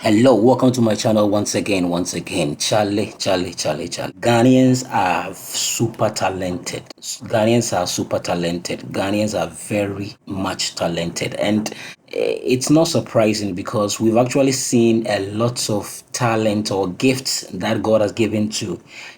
Hello, welcome to my channel once again. Charlie. Ghanaians are super talented. Ghanaians are very much talented, and it's not surprising because we've actually seen a lot of talent or gifts that God has given to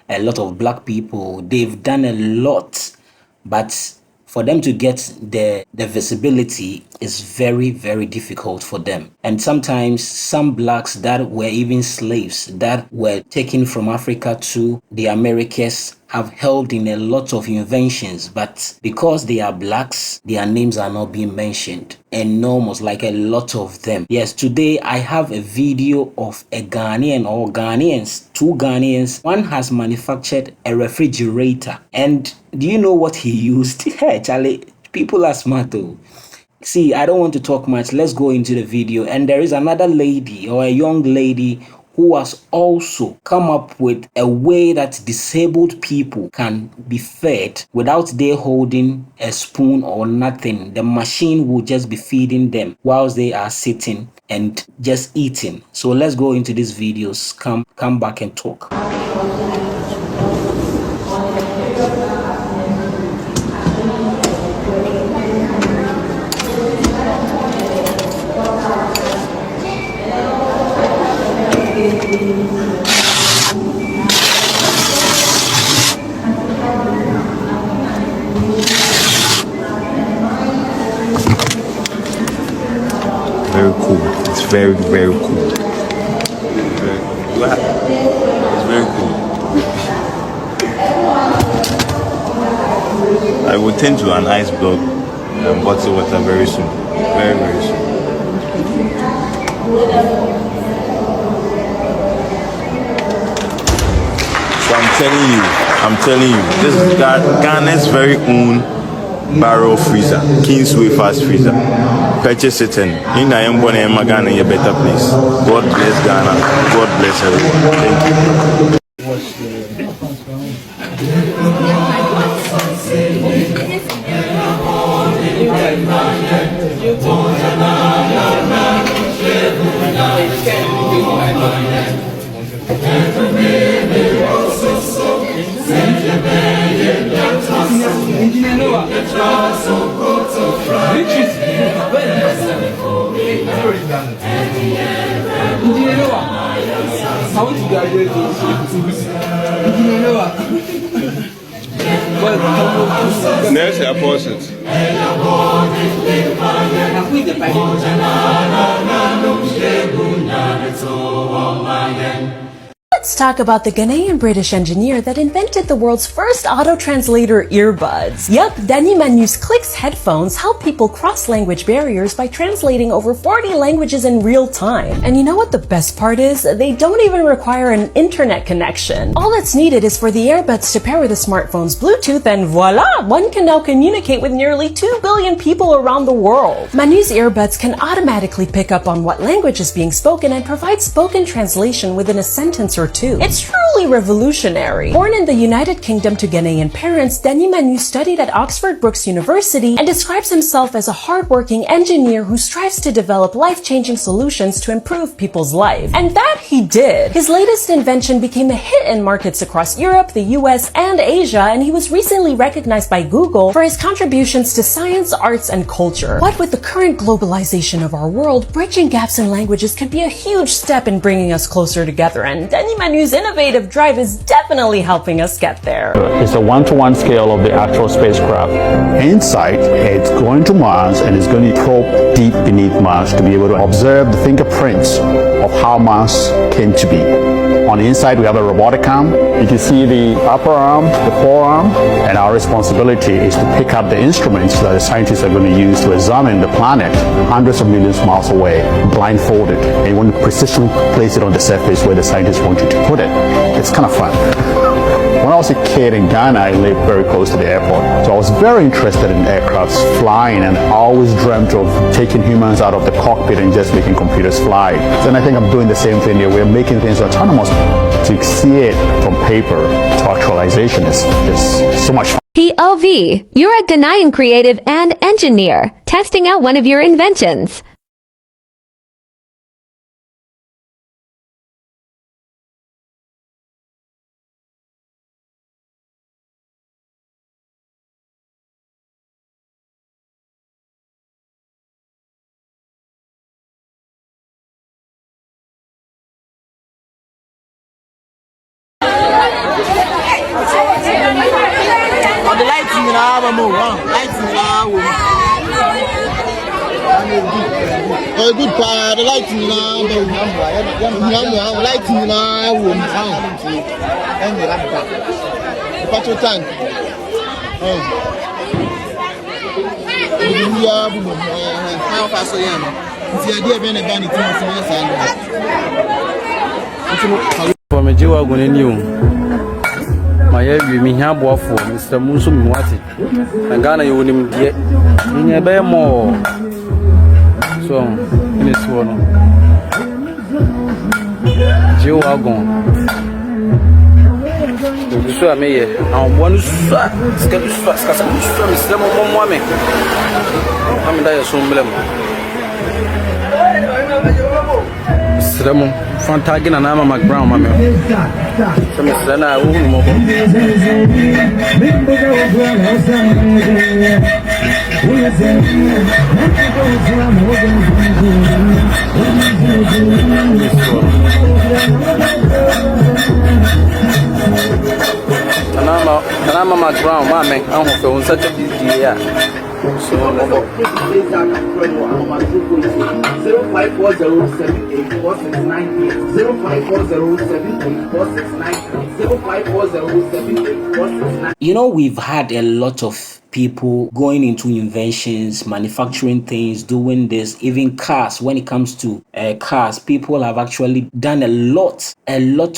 a lot of black people. They've done a lot, but for them to get the visibility is very, very difficult for them. And sometimes some blacks that were even slaves that were taken from Africa to the Americas have helped in a lot of inventions, but because they are blacks, their names are not being mentioned. Enormous, like a lot of them. Yes, today I have a video of a Ghanaian or Ghanaians, two Ghanaians. One has manufactured a refrigerator, and do you know what he used? Hey, Charlie, people are smart though. See, I don't want to talk much. Let's go into the video. And there is another lady or a young lady who has also come up with a way that disabled people can be fed without they holding a spoon or nothing. The machine will just be feeding them whilst they are sitting and just eating. So let's go into these videos. Come back and talk. Very cool. It's very, very cool. It's very cool. I will tend to an ice block and bottle water very soon. Very, very soon. So I'm telling you, this is Ghana's very own barrel freezer, Kingsway fast freezer. Purchase it and in I am going to make Ghana a better place. God bless Ghana. God bless everyone. Thank you. There's a opposite. Let's talk about the Ghanaian British engineer that invented the world's first auto-translator earbuds. Yup, Ghanian used Clicks headphones help people cross language barriers by translating over 40 languages in real time. And you know what the best part is? They don't even require an internet connection. All that's needed is for the earbuds to pair with a smartphone's Bluetooth, and voila! One can now communicate with nearly 2 billion people around the world. Manu's earbuds can automatically pick up on what language is being spoken and provide spoken translation within a sentence or two. It's truly revolutionary. Born in the United Kingdom to Ghanaian parents, Manu studied at Oxford Brookes University and describes himself as a hardworking engineer who strives to develop life-changing solutions to improve people's life. And that he did. His latest invention became a hit in markets across Europe, the US, and Asia, and he was recently recognized by Google for his contributions to science, arts, and culture. What with the current globalization of our world, bridging gaps in languages can be a huge step in bringing us closer together, and Manu's innovative drive is definitely helping us get there. It's a one-to-one scale of the actual spacecraft. Inside, it's going to Mars and it's going to probe deep beneath Mars to be able to observe the fingerprints of how Mars came to be. On the inside, we have a robotic arm. You can see the upper arm, the forearm, and our responsibility is to pick up the instruments that the scientists are going to use to examine the planet hundreds of millions of miles away, blindfolded. And you want to precisely place it on the surface where the scientists want you to put it. It's kind of fun. When I was a kid in Ghana, I lived very close to the airport. So I was very interested in aircrafts flying, and I always dreamt of taking humans out of the cockpit and just making computers fly. And I think I'm doing the same thing here. We're making things autonomous. To see it from paper to actualization is so much fun. POV, you're a Ghanaian creative and engineer, testing out one of your inventions. good part, the light in and the petrol tank. How fast I am? The idea being a vanity for me, Joe, I'm going to you. My heavy me have for Mr. Musum Wati. And Ghana, you wouldn't get in a bear more. So, in this one, Joe, I'm gone. So, I may have one swap, some woman. I'm there soon, Sremo Fantagin and Amma McBrown, mamma. Some Srena, and I'm McBrown, mamma. I'm on such a big year. So, 0540784698 You know, we've had a lot of people going into inventions, manufacturing things, doing this, even cars. When it comes to cars, people have actually done a lot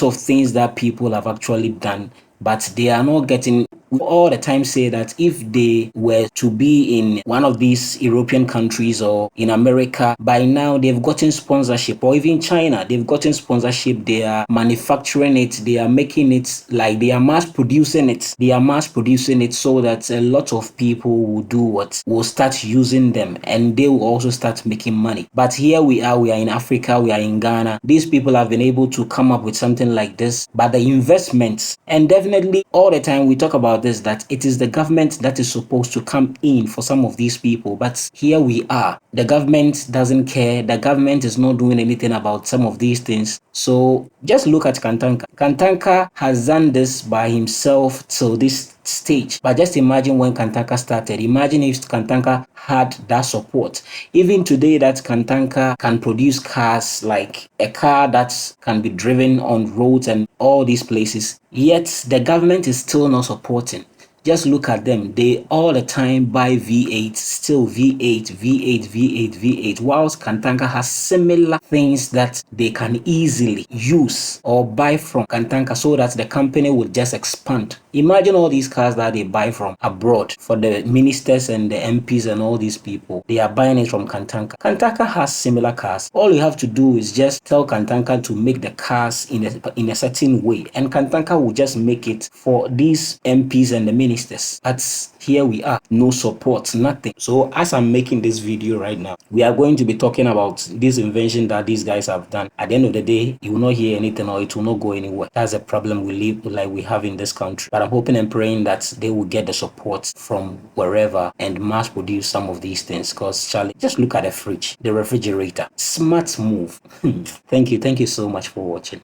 of things that people have actually done, but they are not getting. We all the time say that if they were to be in one of these European countries or in America, by now they've gotten sponsorship, or even China, they've gotten sponsorship. They are manufacturing it, they are making it, like they are mass producing it. They are mass producing it so that a lot of people will do what? Will start using them, and they will also start making money. But here we are in Africa, we are in Ghana. These people have been able to come up with something like this, but the investments, and definitely all the time we talk about this, that it is the government that is supposed to come in for some of these people, but here we are. The government doesn't care. The government is not doing anything about some of these things. So just look at Kantanka. Kantanka has done this by himself till this stage. But just imagine when Kantanka started. Imagine if Kantanka had that support. Even today that Kantanka can produce cars, like a car that can be driven on roads and all these places, yet the government is still not supporting. Just look at them. They all the time buy V8, still V8, V8, V8, V8, whilst Kantanka has similar things that they can easily use or buy from Kantanka so that the company would just expand. Imagine all these cars that they buy from abroad for the ministers and the MPs and all these people. They are buying it from Kantanka. Kantanka has similar cars. All you have to do is just tell Kantanka to make the cars in a certain way, and Kantanka will just make it for these MPs and the ministers. But here we are, no support, nothing. So as I'm making this video right now, we are going to be talking about this invention that these guys have done. At the end of the day, you will not hear anything, or it will not go anywhere. That's a problem we have in this country. But I'm hoping and praying that they will get the support from wherever and mass produce some of these things. Because Charlie, just look at the fridge, the refrigerator. Smart move. Thank you so much for watching.